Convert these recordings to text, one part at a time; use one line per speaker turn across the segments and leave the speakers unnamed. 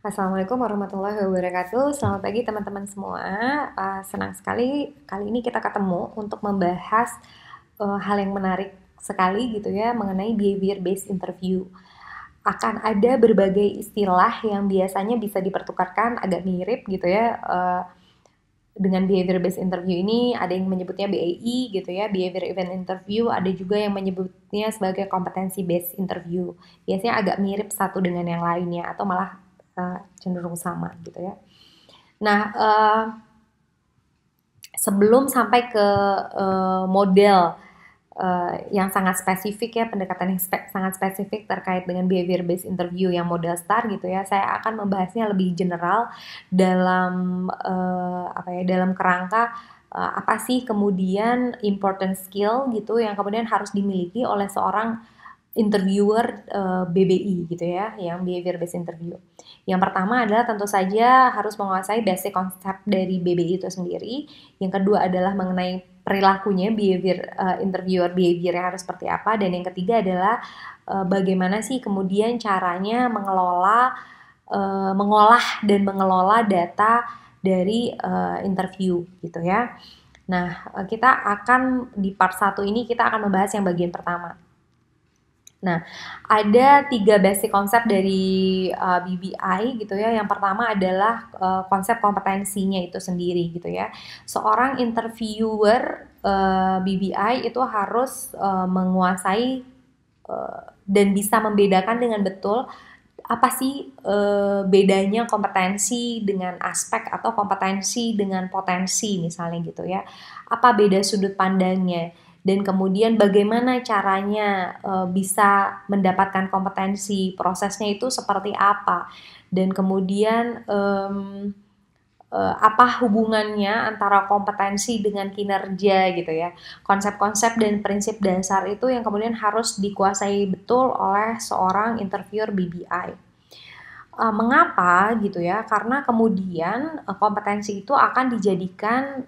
Assalamualaikum warahmatullahi wabarakatuh. Selamat pagi teman-teman semua. Senang sekali kali ini kita ketemu untuk membahas hal yang menarik sekali gitu ya mengenai behavior based interview. Akan ada berbagai istilah yang biasanya bisa dipertukarkan agak mirip gitu ya. Dengan behavior based interview ini ada yang menyebutnya BAI gitu ya, behavior event interview, ada juga yang menyebutnya sebagai kompetensi based interview. Biasanya agak mirip satu dengan yang lainnya atau malah cenderung sama gitu ya. Nah, sebelum sampai ke model yang sangat spesifik ya, pendekatan yang sangat spesifik terkait dengan behavior based interview yang model STAR gitu ya, saya akan membahasnya lebih general dalam dalam kerangka apa sih kemudian important skill gitu yang kemudian harus dimiliki oleh seorang interviewer BBI gitu ya, yang behavior based interview. Yang pertama adalah tentu saja harus menguasai basic konsep dari BBI itu sendiri. Yang kedua adalah mengenai perilakunya, interviewer behavior yang harus seperti apa, dan yang ketiga adalah bagaimana sih kemudian caranya mengolah dan mengelola data dari interview gitu ya. Nah, kita akan di part 1 ini kita akan membahas yang bagian pertama. Nah, ada 3 basic konsep dari BBI gitu ya. Yang pertama adalah konsep kompetensinya itu sendiri gitu ya. Seorang interviewer BBI itu harus menguasai dan bisa membedakan dengan betul apa sih bedanya kompetensi dengan aspek atau kompetensi dengan potensi misalnya gitu ya. Apa beda sudut pandangnya? Dan kemudian bagaimana caranya bisa mendapatkan kompetensi, prosesnya itu seperti apa, dan kemudian apa hubungannya antara kompetensi dengan kinerja gitu ya. Konsep-konsep dan prinsip dasar itu yang kemudian harus dikuasai betul oleh seorang interviewer BBI. Mengapa gitu ya? Karena kemudian kompetensi itu akan dijadikan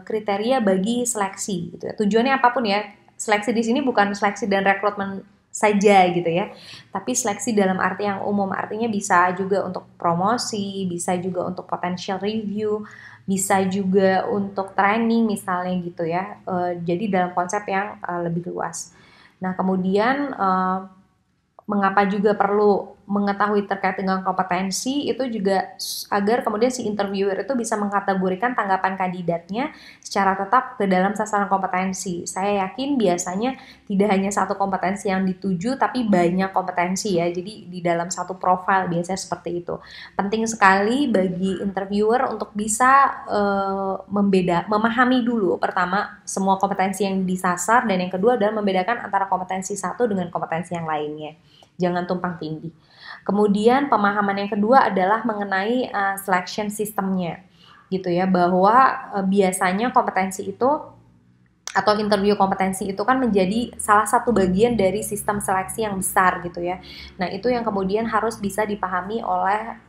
kriteria bagi seleksi gitu ya. Tujuannya apapun ya. Seleksi di sini bukan seleksi dan rekrutmen saja gitu ya. Tapi seleksi dalam arti yang umum, artinya bisa juga untuk promosi, bisa juga untuk potential review, bisa juga untuk training misalnya gitu ya. Jadi dalam konsep yang lebih luas. Nah, kemudian mengapa juga perlu mengetahui terkait dengan kompetensi itu juga agar kemudian si interviewer itu bisa mengkategorikan tanggapan kandidatnya secara tetap ke dalam sasaran kompetensi. Saya yakin biasanya tidak hanya satu kompetensi yang dituju tapi banyak kompetensi ya. Jadi di dalam satu profil biasanya seperti itu. Penting sekali bagi interviewer untuk bisa memahami dulu pertama semua kompetensi yang disasar, dan yang kedua adalah membedakan antara kompetensi satu dengan kompetensi yang lainnya. Jangan tumpang tindih. Kemudian pemahaman yang kedua adalah mengenai selection systemnya gitu ya, bahwa biasanya kompetensi itu atau interview kompetensi itu kan menjadi salah satu bagian dari sistem seleksi yang besar gitu ya. Nah, itu yang kemudian harus bisa dipahami oleh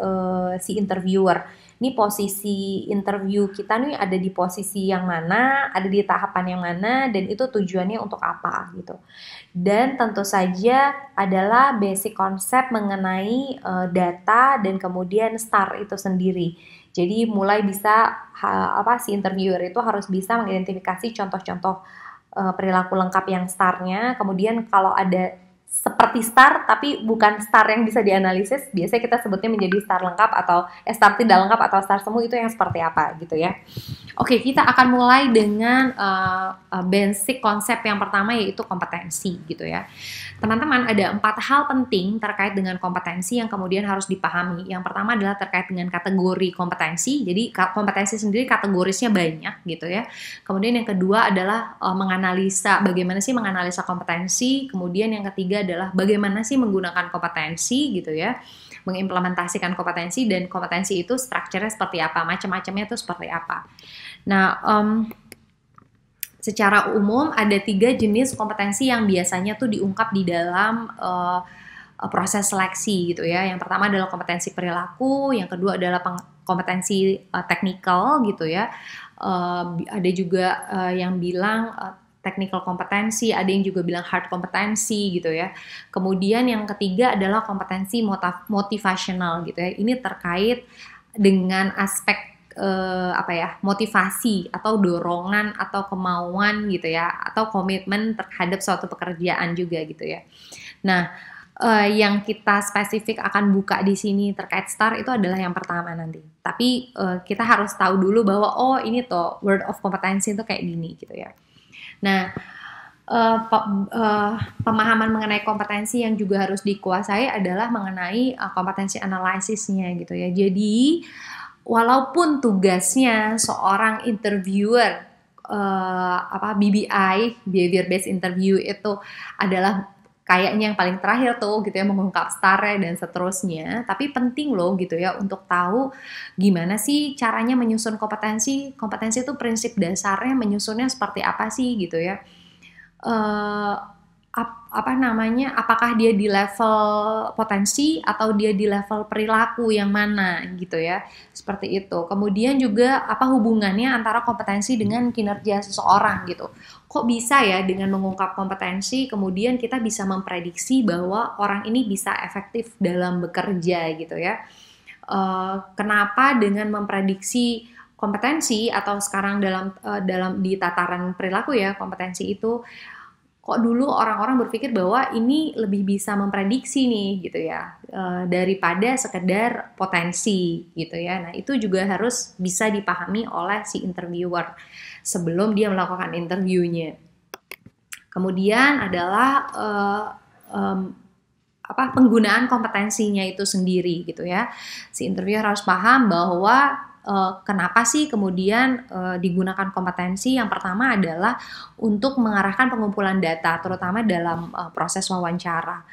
si interviewer. Ini posisi interview kita nih ada di posisi yang mana, ada di tahapan yang mana, dan itu tujuannya untuk apa gitu. Dan tentu saja adalah basic konsep mengenai data dan kemudian STAR itu sendiri. Jadi mulai bisa si interviewer itu harus bisa mengidentifikasi contoh-contoh perilaku lengkap yang STAR-nya. Kemudian kalau ada seperti STAR tapi bukan STAR yang bisa dianalisis, biasanya kita sebutnya menjadi STAR lengkap atau STAR tidak lengkap atau STAR semu, itu yang seperti apa gitu ya. Oke, kita akan mulai dengan basic konsep yang pertama, yaitu kompetensi gitu ya. Teman-teman, ada 4 hal penting terkait dengan kompetensi yang kemudian harus dipahami. Yang pertama adalah terkait dengan kategori kompetensi. Jadi kompetensi sendiri kategorisnya banyak gitu ya. Kemudian yang kedua adalah menganalisa, bagaimana sih menganalisa kompetensi. Kemudian yang ketiga adalah bagaimana sih menggunakan kompetensi gitu ya, mengimplementasikan kompetensi, dan kompetensi itu strukturnya seperti apa, macam-macamnya itu seperti apa. Nah, secara umum ada 3 jenis kompetensi yang biasanya tuh diungkap di dalam proses seleksi gitu ya. Yang pertama adalah kompetensi perilaku, yang kedua adalah kompetensi teknikal gitu ya. Ada juga yang bilang technical kompetensi, ada yang juga bilang hard kompetensi gitu ya. Kemudian yang ketiga adalah kompetensi motivational gitu ya. Ini terkait dengan aspek motivasi atau dorongan atau kemauan gitu ya, atau komitmen terhadap suatu pekerjaan juga gitu ya. Nah, yang kita spesifik akan buka di sini terkait STAR itu adalah yang pertama nanti. Tapi kita harus tahu dulu bahwa ini tuh word of kompetensi itu kayak gini gitu ya. Nah, pemahaman mengenai kompetensi yang juga harus dikuasai adalah mengenai kompetensi analisisnya gitu ya. Jadi walaupun tugasnya seorang interviewer BBI, behavior based interview itu adalah kayaknya yang paling terakhir tuh gitu ya, mengungkap STAR dan seterusnya, tapi penting loh gitu ya untuk tahu gimana sih caranya menyusun kompetensi itu prinsip dasarnya menyusunnya seperti apa sih gitu ya. Apakah dia di level potensi atau dia di level perilaku yang mana gitu ya, seperti itu. Kemudian juga apa hubungannya antara kompetensi dengan kinerja seseorang gitu. Kok bisa ya dengan mengungkap kompetensi kemudian kita bisa memprediksi bahwa orang ini bisa efektif dalam bekerja gitu ya. Kenapa dengan memprediksi kompetensi atau sekarang dalam di tataran perilaku ya, kompetensi itu kok dulu orang-orang berpikir bahwa ini lebih bisa memprediksi nih gitu ya, daripada sekedar potensi gitu ya. Nah itu juga harus bisa dipahami oleh si interviewer sebelum dia melakukan interviewnya. Kemudian adalah penggunaan kompetensinya itu sendiri gitu ya. Si interviewer harus paham bahwa kenapa sih kemudian digunakan kompetensi. Yang pertama adalah untuk mengarahkan pengumpulan data, terutama dalam proses wawancara.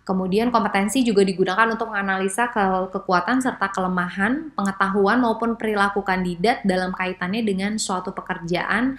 Kemudian kompetensi juga digunakan untuk menganalisa kekuatan serta kelemahan, pengetahuan maupun perilaku kandidat dalam kaitannya dengan suatu pekerjaan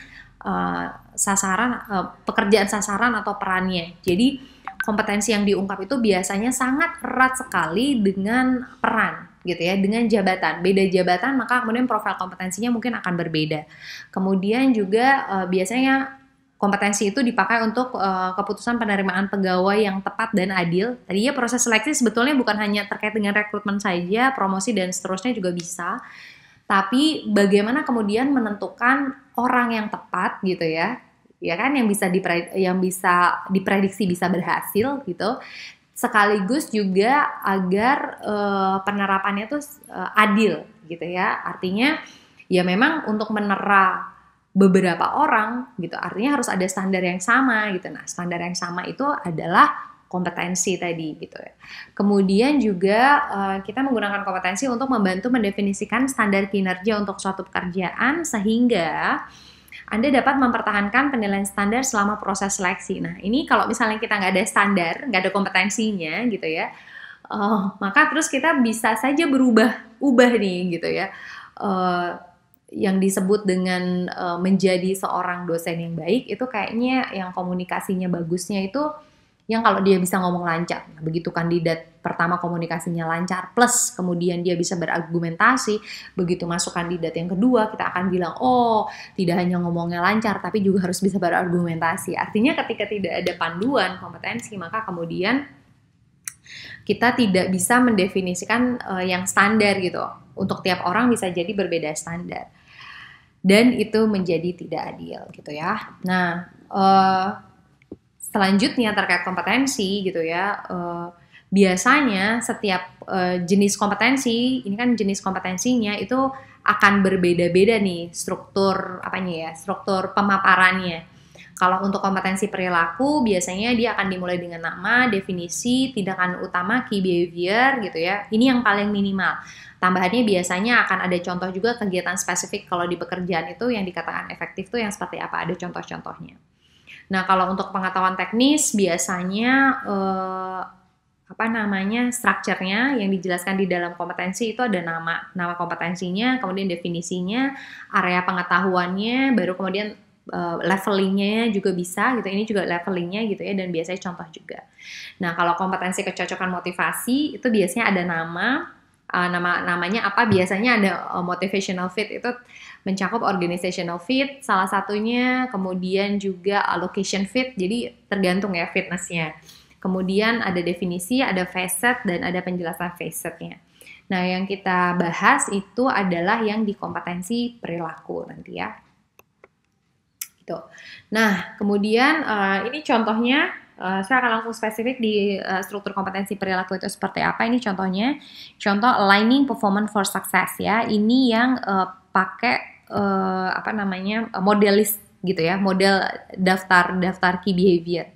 sasaran atau perannya. Jadi kompetensi yang diungkap itu biasanya sangat erat sekali dengan peran gitu ya, dengan jabatan. Beda jabatan maka kemudian profil kompetensinya mungkin akan berbeda. Kemudian juga biasanya kompetensi itu dipakai untuk keputusan penerimaan pegawai yang tepat dan adil. Tadinya proses seleksi sebetulnya bukan hanya terkait dengan rekrutmen saja, promosi dan seterusnya juga bisa. Tapi bagaimana kemudian menentukan orang yang tepat gitu ya kan, yang bisa diprediksi bisa berhasil gitu. Sekaligus juga agar penerapannya tuh adil gitu ya. Artinya ya memang untuk menera beberapa orang gitu, artinya harus ada standar yang sama gitu. Nah, standar yang sama itu adalah kompetensi tadi gitu ya. Kemudian juga kita menggunakan kompetensi untuk membantu mendefinisikan standar kinerja untuk suatu pekerjaan sehingga Anda dapat mempertahankan penilaian standar selama proses seleksi. Nah, ini kalau misalnya kita nggak ada standar, nggak ada kompetensinya gitu ya, maka terus kita bisa saja ubah nih gitu ya. Yang disebut dengan menjadi seorang dosen yang baik itu kayaknya yang komunikasinya bagusnya itu yang kalau dia bisa ngomong lancar. Nah, begitu kandidat pertama komunikasinya lancar plus kemudian dia bisa berargumentasi, begitu masuk kandidat yang kedua kita akan bilang tidak hanya ngomongnya lancar tapi juga harus bisa berargumentasi. Artinya ketika tidak ada panduan kompetensi maka kemudian kita tidak bisa mendefinisikan yang standar gitu. Untuk tiap orang bisa jadi berbeda standar. Dan itu menjadi tidak adil gitu ya. Nah, selanjutnya terkait kompetensi gitu ya, biasanya setiap jenis kompetensi, ini kan jenis kompetensinya itu akan berbeda-beda nih struktur struktur pemaparannya. Kalau untuk kompetensi perilaku biasanya dia akan dimulai dengan nama, definisi, tindakan utama, key behavior gitu ya. Ini yang paling minimal. Tambahannya biasanya akan ada contoh juga kegiatan spesifik kalau di pekerjaan itu yang dikatakan efektif tuh yang seperti apa, ada contoh-contohnya. Nah, kalau untuk pengetahuan teknis biasanya strukturnya yang dijelaskan di dalam kompetensi itu ada nama kompetensinya, kemudian definisinya, area pengetahuannya, baru kemudian levelingnya juga bisa gitu. Ini juga levelingnya gitu ya, dan biasanya contoh juga. Nah, kalau kompetensi kecocokan motivasi itu biasanya ada nama, namanya apa, biasanya ada motivational fit, itu mencakup organizational fit salah satunya, kemudian juga allocation fit, jadi tergantung ya fitnessnya. Kemudian ada definisi, ada facet, dan ada penjelasan facetnya. Nah, yang kita bahas itu adalah yang di kompetensi perilaku nanti ya. Gitu. Nah, kemudian ini contohnya, saya akan langsung spesifik di struktur kompetensi perilaku itu seperti apa. Ini contohnya, contoh aligning performance for success ya. Ini yang pakai modelis gitu ya, model daftar key behavior.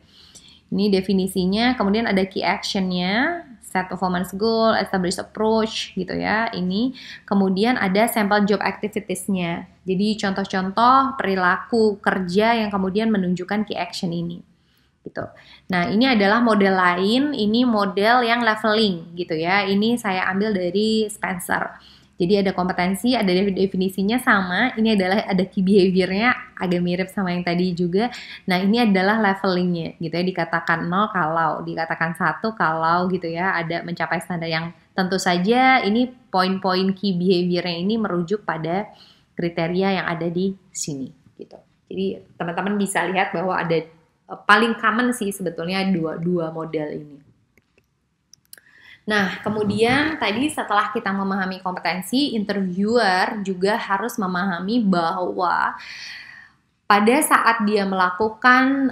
Ini definisinya, kemudian ada key actionnya, set performance goal, establish approach gitu ya. Ini kemudian ada sampel job activities-nya. Jadi contoh-contoh perilaku kerja yang kemudian menunjukkan key action ini. Gitu. Nah, ini adalah model lain, ini model yang leveling gitu ya. Ini saya ambil dari Spencer. Jadi ada kompetensi, ada definisinya sama, ini adalah ada key behavior-nya agak mirip sama yang tadi juga. Nah, ini adalah levelingnya gitu ya, dikatakan 0 kalau, dikatakan 1 kalau gitu ya, ada mencapai standar yang tentu saja ini poin-poin key behavior-nya ini merujuk pada kriteria yang ada di sini gitu. Jadi teman-teman bisa lihat bahwa ada paling common sih sebetulnya dua model ini. Nah, kemudian tadi setelah kita memahami kompetensi, interviewer juga harus memahami bahwa pada saat dia melakukan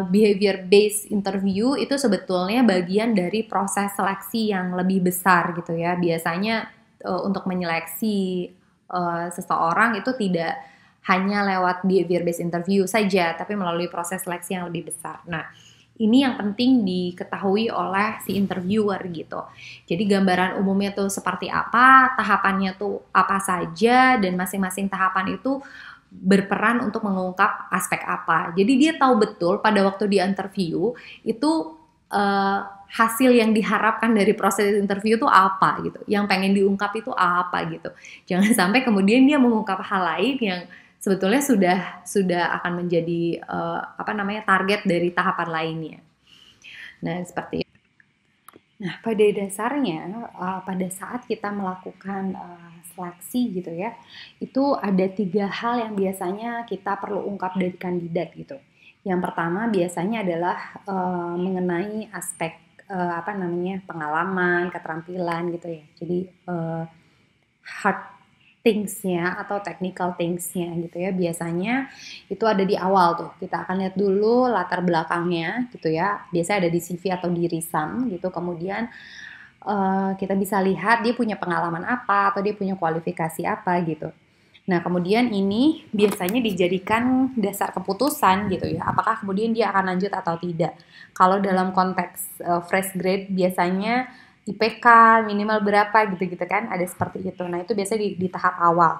behavior based interview itu sebetulnya bagian dari proses seleksi yang lebih besar gitu ya. Biasanya untuk menyeleksi seseorang itu tidak hanya lewat behavior based interview saja, tapi melalui proses seleksi yang lebih besar. Nah, ini yang penting diketahui oleh si interviewer gitu. Jadi gambaran umumnya tuh seperti apa, tahapannya tuh apa saja, dan masing-masing tahapan itu berperan untuk mengungkap aspek apa. Jadi dia tahu betul pada waktu di interview itu hasil yang diharapkan dari proses interview itu apa gitu. Yang pengen diungkap itu apa gitu. Jangan sampai kemudian dia mengungkap hal lain yang sebetulnya sudah akan menjadi target dari tahapan lainnya. Nah, seperti itu. Nah, pada dasarnya pada saat kita melakukan seleksi gitu ya, itu ada 3 hal yang biasanya kita perlu ungkap dari kandidat gitu. Yang pertama biasanya adalah mengenai aspek pengalaman, keterampilan gitu ya. Jadi hard things-nya atau technical things-nya gitu ya, biasanya itu ada di awal tuh. Kita akan lihat dulu latar belakangnya gitu ya, biasanya ada di CV atau di resume gitu. Kemudian kita bisa lihat dia punya pengalaman apa atau dia punya kualifikasi apa gitu. Nah, kemudian ini biasanya dijadikan dasar keputusan gitu ya, apakah kemudian dia akan lanjut atau tidak. Kalau dalam konteks fresh grade biasanya IPK minimal berapa gitu-gitu kan, ada seperti itu. Nah, itu biasanya di tahap awal.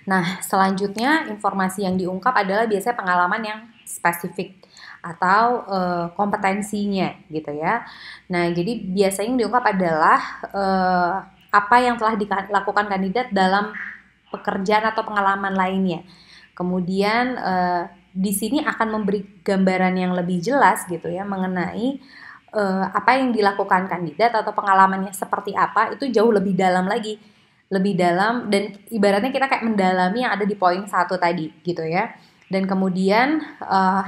Nah, selanjutnya informasi yang diungkap adalah biasanya pengalaman yang spesifik atau kompetensinya gitu ya. Nah, jadi biasanya yang diungkap adalah apa yang telah dilakukan kandidat dalam pekerjaan atau pengalaman lainnya. Kemudian di sini akan memberi gambaran yang lebih jelas gitu ya mengenai apa yang dilakukan kandidat atau pengalamannya seperti apa, itu jauh lebih dalam lagi, lebih dalam, dan ibaratnya kita kayak mendalami yang ada di poin 1 tadi gitu ya. Dan kemudian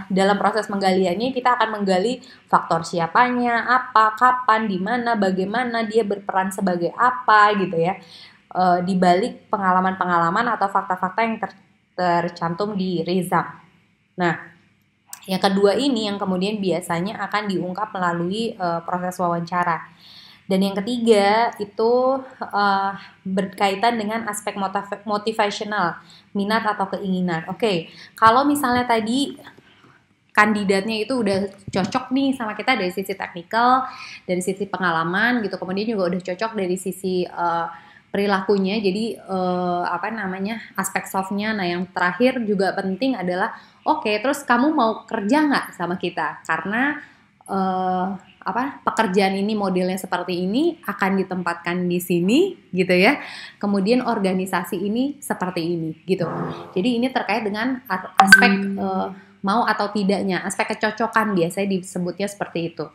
dalam proses menggaliannya kita akan menggali faktor siapanya, apa, kapan, di mana, bagaimana dia berperan sebagai apa gitu ya, di balik pengalaman-pengalaman atau fakta-fakta yang tercantum di resume. Nah, yang kedua ini yang kemudian biasanya akan diungkap melalui proses wawancara. Dan yang ketiga itu berkaitan dengan aspek motivational, minat atau keinginan. Oke, kalau misalnya tadi kandidatnya itu udah cocok nih sama kita dari sisi teknikal, dari sisi pengalaman gitu, kemudian juga udah cocok dari sisi perilakunya, jadi aspek softnya. Nah, yang terakhir juga penting adalah oke, terus kamu mau kerja nggak sama kita? Karena pekerjaan ini modelnya seperti ini, akan ditempatkan di sini gitu ya. Kemudian organisasi ini seperti ini gitu. Jadi ini terkait dengan aspek mau atau tidaknya, aspek kecocokan biasanya disebutnya seperti itu.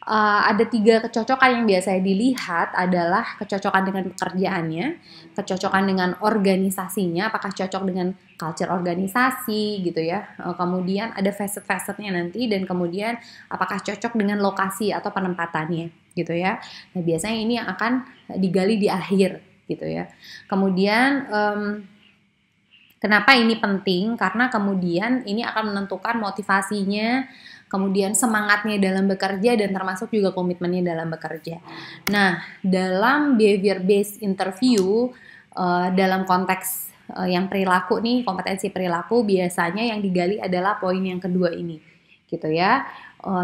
Ada 3 kecocokan yang biasanya dilihat adalah kecocokan dengan pekerjaannya, kecocokan dengan organisasinya, apakah cocok dengan culture organisasi gitu ya. Kemudian ada facet-facetnya nanti, dan kemudian apakah cocok dengan lokasi atau penempatannya gitu ya. Nah, biasanya ini yang akan digali di akhir gitu ya. Kemudian kenapa ini penting? Karena kemudian ini akan menentukan motivasinya, kemudian semangatnya dalam bekerja, dan termasuk juga komitmennya dalam bekerja. Nah, dalam behavior based interview, dalam konteks yang perilaku nih, kompetensi perilaku, biasanya yang digali adalah poin yang kedua ini, gitu ya.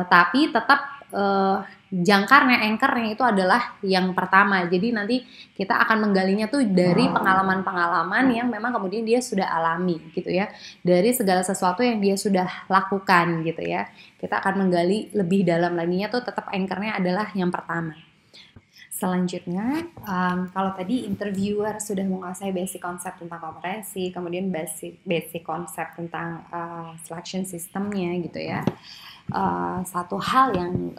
Tapi tetap anchornya itu adalah yang pertama. Jadi nanti kita akan menggalinya tuh dari pengalaman-pengalaman yang memang kemudian dia sudah alami gitu ya, dari segala sesuatu yang dia sudah lakukan gitu ya. Kita akan menggali lebih dalam laginya tuh, tetap anchornya adalah yang pertama. Selanjutnya, kalau tadi interviewer sudah menguasai basic konsep tentang kompetensi, kemudian basic konsep tentang selection systemnya gitu ya. Satu hal yang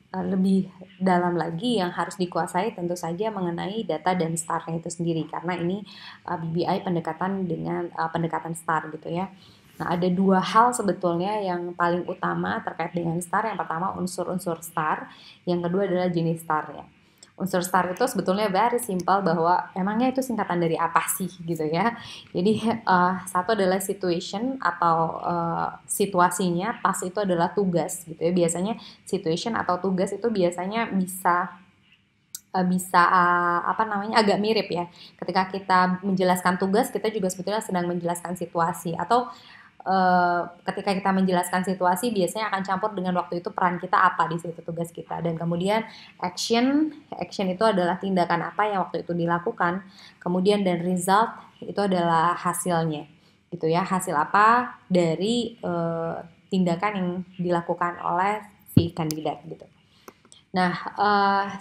lebih dalam lagi yang harus dikuasai tentu saja mengenai data dan STAR-nya itu sendiri, karena ini BBI pendekatan dengan pendekatan STAR gitu ya. Nah, ada 2 hal sebetulnya yang paling utama terkait dengan STAR. Yang pertama unsur-unsur STAR, yang kedua adalah jenis STAR-nya. Unsur STAR itu sebetulnya very simple, bahwa emangnya itu singkatan dari apa sih gitu ya. Jadi satu adalah situation atau situasinya, task itu adalah tugas gitu ya. Biasanya situation atau tugas itu biasanya bisa agak mirip ya. Ketika kita menjelaskan tugas, kita juga sebetulnya sedang menjelaskan situasi, atau ketika kita menjelaskan situasi biasanya akan campur dengan waktu itu peran kita apa di situ, tugas kita. Dan kemudian action itu adalah tindakan apa yang waktu itu dilakukan. Kemudian dan result itu adalah hasilnya gitu ya, hasil apa dari tindakan yang dilakukan oleh si kandidat gitu. Nah,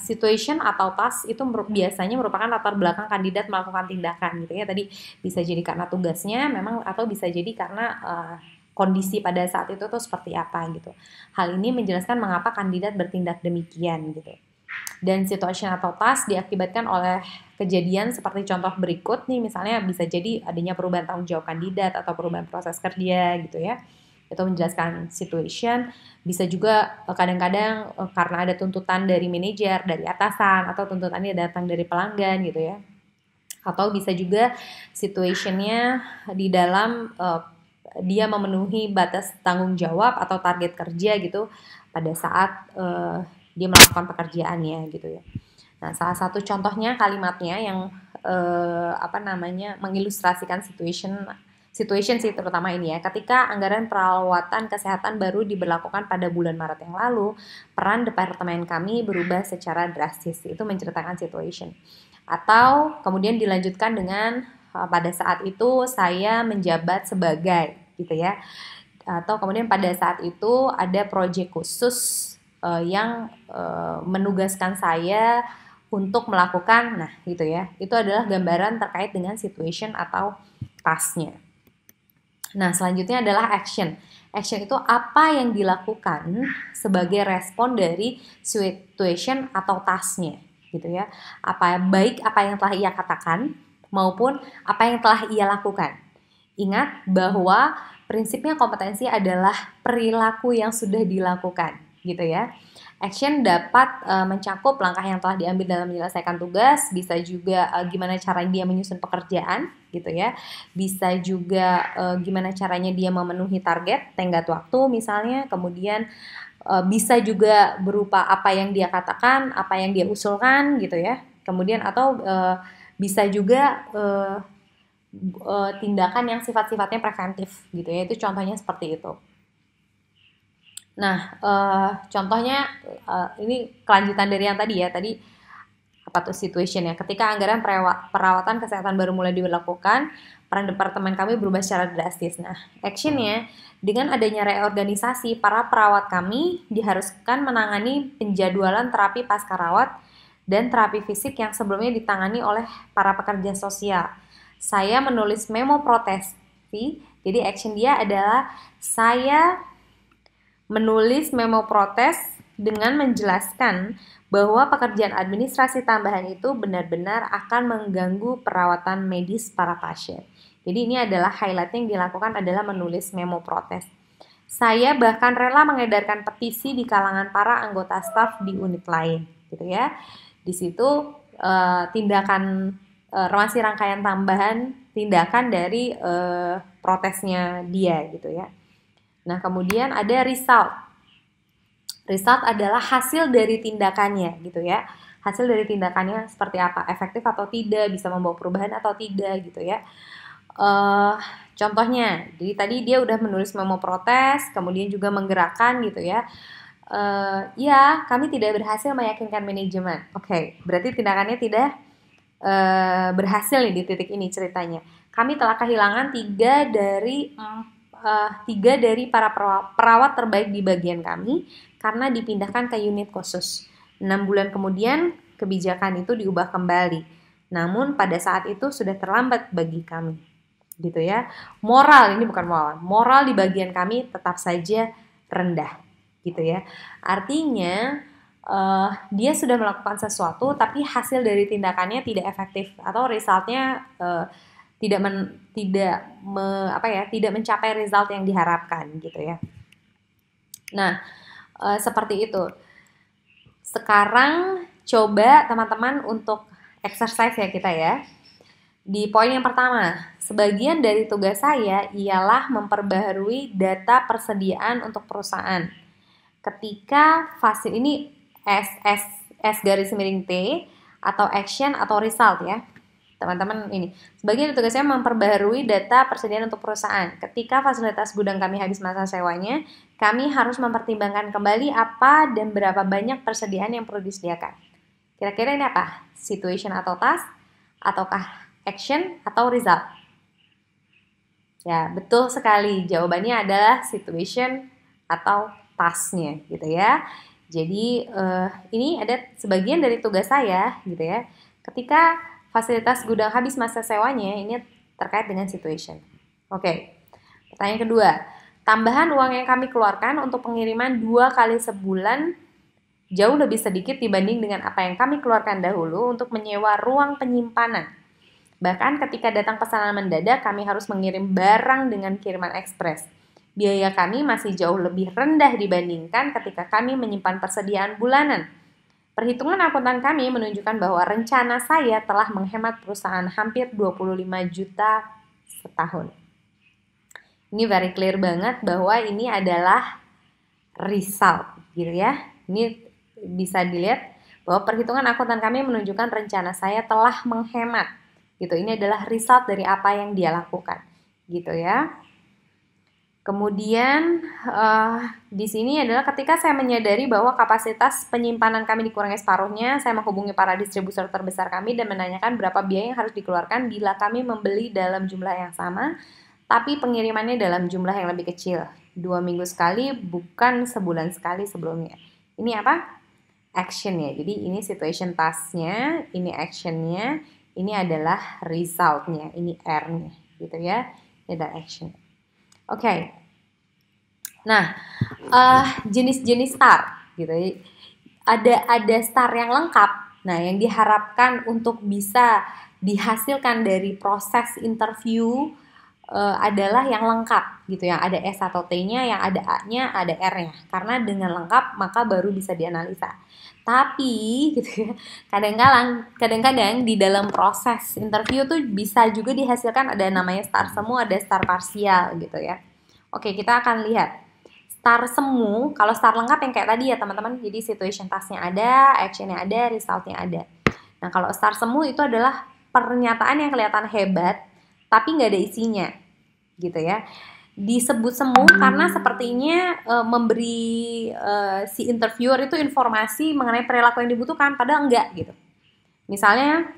situation atau task itu biasanya merupakan latar belakang kandidat melakukan tindakan gitu ya. Tadi bisa jadi karena tugasnya memang, atau bisa jadi karena kondisi pada saat itu tuh seperti apa gitu. Hal ini menjelaskan mengapa kandidat bertindak demikian gitu. Dan situation atau task diakibatkan oleh kejadian seperti contoh berikut nih, misalnya bisa jadi adanya perubahan tanggung jawab kandidat atau perubahan proses kerja gitu ya. Itu menjelaskan situation. Bisa juga kadang-kadang karena ada tuntutan dari manajer, dari atasan, atau tuntutannya datang dari pelanggan gitu ya. Atau bisa juga situationnya di dalam dia memenuhi batas tanggung jawab atau target kerja gitu pada saat dia melakukan pekerjaannya gitu ya. Nah, salah satu contohnya kalimatnya yang mengilustrasikan situation sih terutama ini ya. Ketika anggaran perawatan kesehatan baru diberlakukan pada bulan Maret yang lalu, peran departemen kami berubah secara drastis. Itu menceritakan situation. Atau kemudian dilanjutkan dengan pada saat itu saya menjabat sebagai gitu ya. Atau kemudian pada saat itu ada proyek khusus yang menugaskan saya untuk melakukan, nah gitu ya. Itu adalah gambaran terkait dengan situation atau task-nya. Nah, selanjutnya adalah action. Action itu apa yang dilakukan sebagai respon dari situation atau task-nya, gitu ya. Baik apa yang telah ia katakan maupun apa yang telah ia lakukan. Ingat bahwa prinsipnya kompetensi adalah perilaku yang sudah dilakukan, gitu ya. Action dapat mencakup langkah yang telah diambil dalam menyelesaikan tugas, bisa juga gimana cara dia menyusun pekerjaan gitu ya. Bisa juga gimana caranya dia memenuhi target tenggat waktu misalnya. Kemudian bisa juga berupa apa yang dia katakan, apa yang dia usulkan gitu ya. Kemudian atau bisa juga tindakan yang sifat-sifatnya preventif gitu ya. Itu contohnya seperti itu. Nah, contohnya ini kelanjutan dari yang tadi ya. Tadi apa tuh situationnya? Ketika anggaran perawatan kesehatan baru mulai diberlakukan, peran departemen kami berubah secara drastis. Nah, actionnya dengan adanya reorganisasi, para perawat kami diharuskan menangani penjadwalan terapi pasca rawat dan terapi fisik yang sebelumnya ditangani oleh para pekerja sosial. Saya menulis memo protesi. Jadi action dia adalah saya menulis memo protes dengan menjelaskan bahwa pekerjaan administrasi tambahan itu benar-benar akan mengganggu perawatan medis para pasien. Jadi ini adalah highlight yang dilakukan adalah menulis memo protes. Saya bahkan rela mengedarkan petisi di kalangan para anggota staf di unit lain, gitu ya. Di situ tindakan masih rangkaian tambahan tindakan dari protesnya dia, gitu ya. Nah, kemudian ada result. Result adalah hasil dari tindakannya, gitu ya. Hasil dari tindakannya seperti apa, efektif atau tidak, bisa membawa perubahan atau tidak, gitu ya. Contohnya, jadi tadi dia udah menulis memo protes, kemudian juga menggerakkan, gitu ya. Ya, kami tidak berhasil meyakinkan manajemen. Oke, berarti tindakannya tidak berhasil nih di titik ini ceritanya. Kami telah kehilangan 3 dari para perawat terbaik di bagian kami karena dipindahkan ke unit khusus. 6 bulan kemudian kebijakan itu diubah kembali. Namun pada saat itu sudah terlambat bagi kami. Gitu ya. Moral, ini bukan moral di bagian kami tetap saja rendah. Gitu ya. Artinya dia sudah melakukan sesuatu tapi hasil dari tindakannya tidak efektif atau resultnya tidak mencapai result yang diharapkan, gitu ya. Nah, seperti itu. Sekarang coba teman-teman untuk exercise ya kita ya. Di poin yang pertama, sebagian dari tugas saya ialah memperbaharui data persediaan untuk perusahaan. Ketika fase ini S garis miring T atau action atau result ya. Teman-teman ini, sebagian dari tugasnya memperbaharui data persediaan untuk perusahaan. Ketika fasilitas gudang kami habis masa sewanya, kami harus mempertimbangkan kembali apa dan berapa banyak persediaan yang perlu disediakan. Kira-kira ini apa? Situation atau task? Ataukah action atau result? Ya, betul sekali. Jawabannya adalah situation atau task-nya, gitu ya. Jadi ini ada sebagian dari tugas saya, gitu ya. Ketika fasilitas gudang habis masa sewanya, ini terkait dengan situation. Oke, pertanyaan kedua. Tambahan uang yang kami keluarkan untuk pengiriman 2 kali sebulan jauh lebih sedikit dibanding dengan apa yang kami keluarkan dahulu untuk menyewa ruang penyimpanan. Bahkan ketika datang pesanan mendadak, kami harus mengirim barang dengan kiriman ekspres. Biaya kami masih jauh lebih rendah dibandingkan ketika kami menyimpan persediaan bulanan. Perhitungan akuntan kami menunjukkan bahwa rencana saya telah menghemat perusahaan hampir 25 juta setahun. Ini very clear banget bahwa ini adalah result, gitu ya. Ini bisa dilihat bahwa perhitungan akuntan kami menunjukkan rencana saya telah menghemat. Gitu. Ini adalah result dari apa yang dia lakukan, gitu ya. Kemudian di sini adalah ketika saya menyadari bahwa kapasitas penyimpanan kami dikurangi separuhnya, saya menghubungi para distributor terbesar kami dan menanyakan berapa biaya yang harus dikeluarkan bila kami membeli dalam jumlah yang sama, tapi pengirimannya dalam jumlah yang lebih kecil, 2 minggu sekali, bukan sebulan sekali sebelumnya. Ini apa? Action ya. Jadi ini situation task-nya, ini action-nya, ini adalah result-nya, ini R-nya, gitu ya. Ini adalah action. Oke. Nah, jenis-jenis star gitu. Ada star yang lengkap. Nah, yang diharapkan untuk bisa dihasilkan dari proses interview adalah yang lengkap gitu, yang ada S atau T-nya, yang ada A-nya, ada R-nya. Karena dengan lengkap maka baru bisa dianalisa. Tapi gitu ya, kadang-kadang di dalam proses interview tuh bisa juga dihasilkan ada namanya star semu, ada star parsial gitu ya. Oke, kita akan lihat. Star semu, kalau star lengkap yang kayak tadi ya teman-teman, jadi situation task-nya ada, action-nya ada, result-nya ada. Nah, kalau star semu itu adalah pernyataan yang kelihatan hebat, tapi nggak ada isinya, gitu ya. Disebut semu karena sepertinya memberi si interviewer itu informasi mengenai perilaku yang dibutuhkan, padahal enggak gitu. Misalnya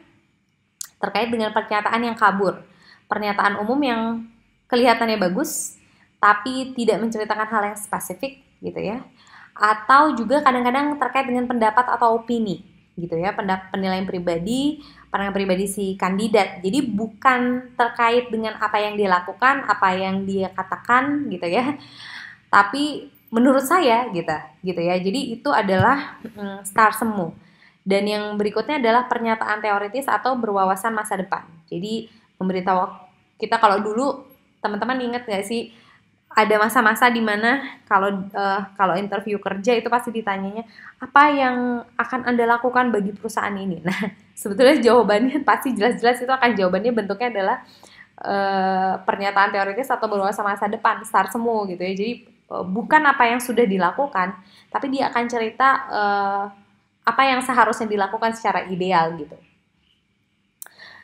terkait dengan pernyataan yang kabur, pernyataan umum yang kelihatannya bagus, tapi tidak menceritakan hal yang spesifik gitu ya. Atau juga kadang-kadang terkait dengan pendapat atau opini gitu ya, penilaian pribadi, pandangan pribadi si kandidat. Jadi bukan terkait dengan apa yang dia lakukan, apa yang dia katakan gitu ya. Tapi menurut saya gitu ya. Jadi itu adalah star semu. Dan yang berikutnya adalah pernyataan teoritis atau berwawasan masa depan. Jadi memberitahu kita, kalau dulu teman-teman ingat gak sih, ada masa-masa di mana kalau interview kerja itu pasti ditanyanya apa yang akan Anda lakukan bagi perusahaan ini. Nah, sebetulnya jawabannya pasti jelas-jelas itu akan jawabannya bentuknya adalah pernyataan teoritis atau berwawasan masa depan, star semu gitu ya. Jadi bukan apa yang sudah dilakukan, tapi dia akan cerita apa yang seharusnya dilakukan secara ideal gitu.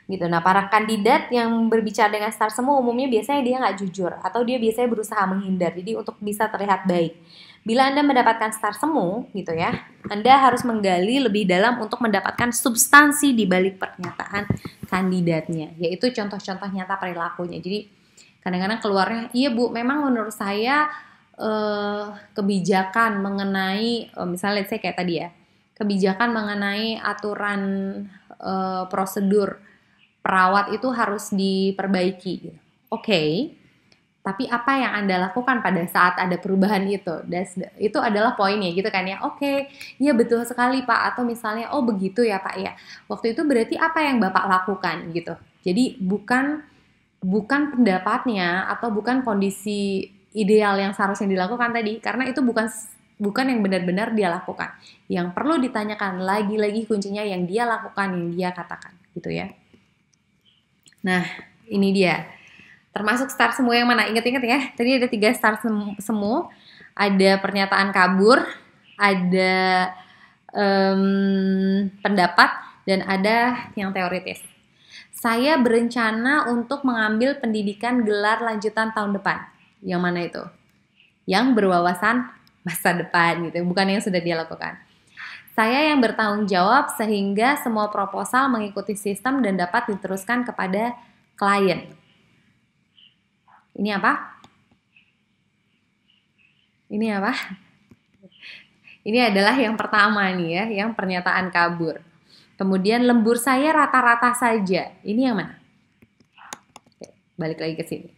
Nah, para kandidat yang berbicara dengan star semu umumnya biasanya dia nggak jujur atau dia biasanya berusaha menghindar. Jadi untuk bisa terlihat baik. Bila Anda mendapatkan star semu gitu ya, Anda harus menggali lebih dalam untuk mendapatkan substansi di balik pernyataan kandidatnya, yaitu contoh-contoh nyata perilakunya. Jadi kadang-kadang keluarnya, iya Bu, memang menurut saya kebijakan mengenai misalnya let's say kayak tadi ya, kebijakan mengenai aturan prosedur perawat itu harus diperbaiki. Oke. Tapi apa yang Anda lakukan pada saat ada perubahan itu? Itu adalah poinnya gitu kan ya. Oke, ya betul sekali Pak. Atau misalnya, oh begitu ya Pak ya. Waktu itu berarti apa yang Bapak lakukan gitu. Jadi bukan pendapatnya atau bukan kondisi ideal yang seharusnya dilakukan tadi. Karena itu bukan yang benar-benar dia lakukan. Yang perlu ditanyakan lagi-lagi kuncinya yang dia lakukan, yang dia katakan gitu ya. Nah, ini dia. Termasuk star semu yang mana? Ingat-ingat ya, tadi ada 3 star semu. Ada pernyataan kabur, ada pendapat, dan ada yang teoritis. Saya berencana untuk mengambil pendidikan gelar lanjutan tahun depan. Yang mana itu? Yang berwawasan masa depan gitu, bukan yang sudah dia lakukan. Saya yang bertanggung jawab sehingga semua proposal mengikuti sistem dan dapat diteruskan kepada klien. Ini apa? Ini adalah yang pertama nih ya, yang pernyataan kabur. Kemudian lembur saya rata-rata saja. Ini yang mana? Oke, balik lagi ke sini.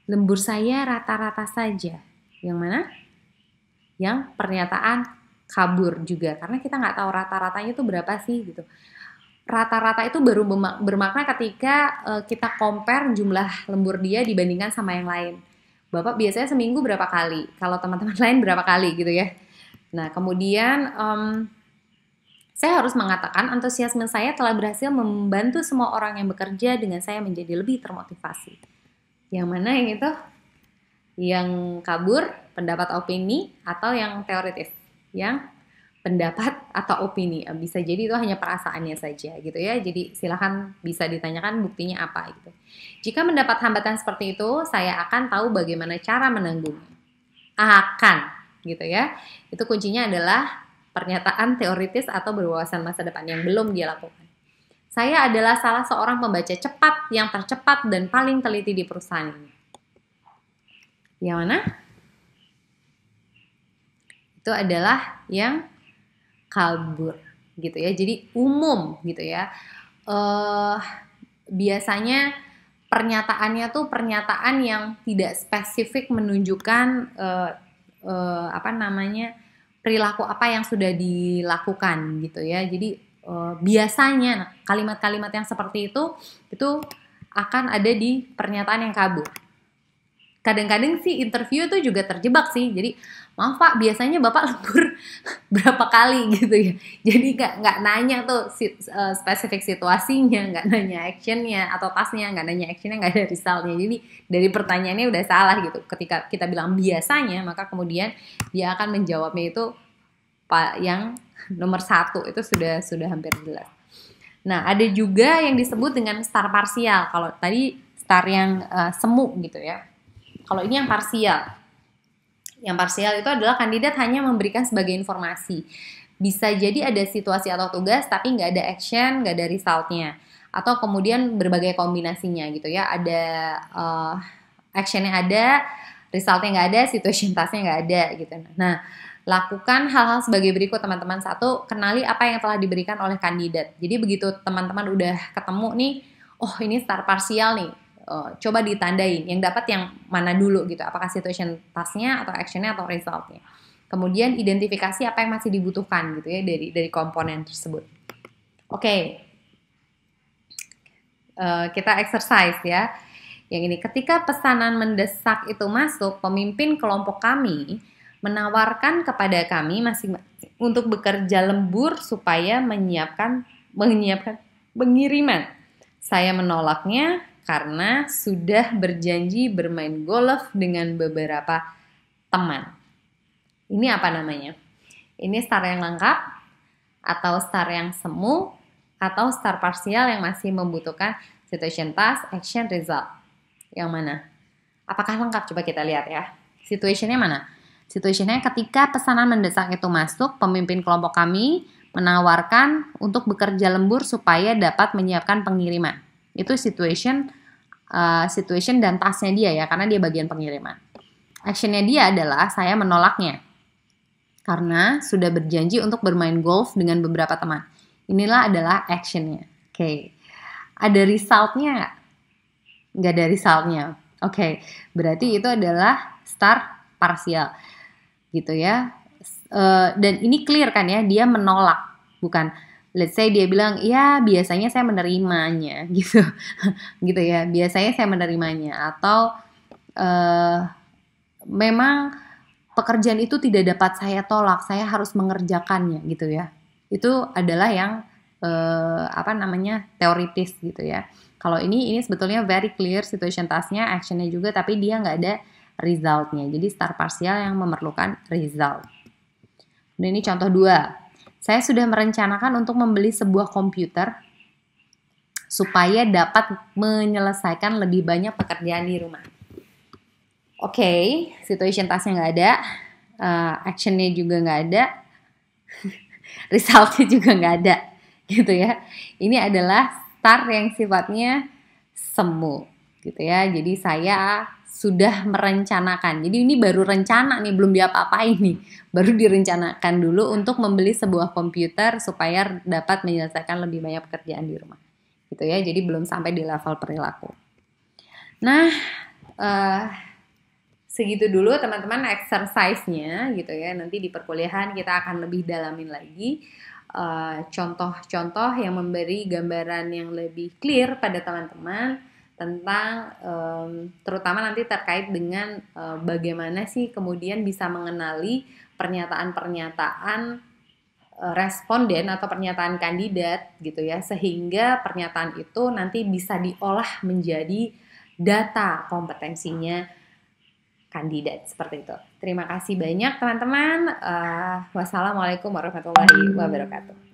Lembur saya rata-rata saja. Yang mana? Yang pernyataan kabur juga. Karena kita nggak tahu rata-ratanya itu berapa sih gitu. Rata-rata itu baru bermakna ketika kita compare jumlah lembur dia dibandingkan sama yang lain. Bapak biasanya seminggu berapa kali? Kalau teman-teman lain berapa kali gitu ya. Nah, kemudian saya harus mengatakan antusiasme saya telah berhasil membantu semua orang yang bekerja dengan saya menjadi lebih termotivasi. Yang mana yang itu? Yang kabur, pendapat opini, atau yang teoritis? Yang pendapat atau opini, bisa jadi itu hanya perasaannya saja gitu ya. Jadi silahkan bisa ditanyakan buktinya apa gitu. Jika mendapat hambatan seperti itu, saya akan tahu bagaimana cara menanggungnya. Akan gitu ya. Itu kuncinya adalah pernyataan teoritis atau berwawasan masa depan yang belum dia lakukan. Saya adalah salah seorang pembaca cepat yang tercepat dan paling teliti di perusahaan ini. Yang mana? Itu adalah yang kabur gitu ya. Jadi umum gitu ya. Biasanya pernyataannya tuh pernyataan yang tidak spesifik menunjukkan perilaku apa yang sudah dilakukan gitu ya. Jadi biasanya kalimat-kalimat yang seperti itu akan ada di pernyataan yang kabur. Kadang-kadang sih interview itu juga terjebak sih. Jadi maaf Pak, biasanya Bapak lembur berapa kali gitu ya. Jadi nggak nanya tuh spesifik situasinya, nggak nanya actionnya atau tasnya, nggak nanya actionnya, nggak ada resultnya. Jadi dari pertanyaannya udah salah gitu. Ketika kita bilang biasanya, maka kemudian dia akan menjawabnya itu yang nomor 1 itu sudah hampir jelas. Nah, ada juga yang disebut dengan star parsial. Kalau tadi star yang semu gitu ya. Kalau ini yang parsial. Yang parsial itu adalah kandidat hanya memberikan sebagai informasi. Bisa jadi ada situasi atau tugas tapi nggak ada action, nggak ada resultnya. Atau kemudian berbagai kombinasinya gitu ya. Ada actionnya ada, resultnya nggak ada, situation tasknya nggak ada gitu. Nah, lakukan hal-hal sebagai berikut teman-teman. 1, kenali apa yang telah diberikan oleh kandidat. Jadi begitu teman-teman udah ketemu nih, oh ini star parsial nih. coba ditandain yang dapat yang mana dulu gitu, apakah situation task-nya atau action-nya atau result-nya. Kemudian identifikasi apa yang masih dibutuhkan gitu ya dari komponen tersebut. Oke. Kita exercise ya. Yang ini, ketika pesanan mendesak itu masuk, pemimpin kelompok kami menawarkan kepada kami masing-masing untuk bekerja lembur supaya menyiapkan pengiriman. Saya menolaknya karena sudah berjanji bermain golf dengan beberapa teman. Ini apa namanya? Ini star yang lengkap, atau star yang semu, atau star parsial yang masih membutuhkan situation, task, action, result. Yang mana? Apakah lengkap? Coba kita lihat ya. Situationnya mana? Situationnya ketika pesanan mendesak itu masuk, pemimpin kelompok kami menawarkan untuk bekerja lembur supaya dapat menyiapkan pengiriman. Itu situation dan tasknya dia ya, karena dia bagian pengiriman. Actionnya dia adalah saya menolaknya karena sudah berjanji untuk bermain golf dengan beberapa teman. Inilah adalah actionnya. Oke. Ada resultnya nggak? Nggak ada resultnya. Oke. Berarti itu adalah star parsial. Gitu ya. Dan ini clear kan ya, dia menolak. Bukan, let's say dia bilang, ya biasanya saya menerimanya. Gitu. Gitu ya. Biasanya saya menerimanya. Atau memang pekerjaan itu tidak dapat saya tolak, saya harus mengerjakannya gitu ya. Itu adalah yang teoritis gitu ya. Kalau ini sebetulnya very clear situation task-nya, action-nya juga, tapi dia nggak ada result-nya. Jadi star parsial yang memerlukan result. Nah, ini contoh 2. Saya sudah merencanakan untuk membeli sebuah komputer supaya dapat menyelesaikan lebih banyak pekerjaan di rumah. Oke, situation task-nya nggak ada, action-nya juga nggak ada, result-nya juga nggak ada, gitu ya. Ini adalah star yang sifatnya semu, gitu ya. Jadi saya sudah merencanakan. Jadi ini baru rencana nih, belum diapa-apain nih. Baru direncanakan dulu untuk membeli sebuah komputer supaya dapat menyelesaikan lebih banyak pekerjaan di rumah, gitu ya. Jadi belum sampai di level perilaku. Nah, segitu dulu teman-teman exercise-nya gitu ya. Nanti di perkuliahan kita akan lebih dalamin lagi contoh-contoh yang memberi gambaran yang lebih clear pada teman-teman tentang terutama nanti terkait dengan bagaimana sih kemudian bisa mengenali pernyataan-pernyataan responden atau pernyataan kandidat gitu ya, sehingga pernyataan itu nanti bisa diolah menjadi data kompetensinya kandidat, seperti itu. Terima kasih banyak teman-teman. Wassalamualaikum warahmatullahi wabarakatuh.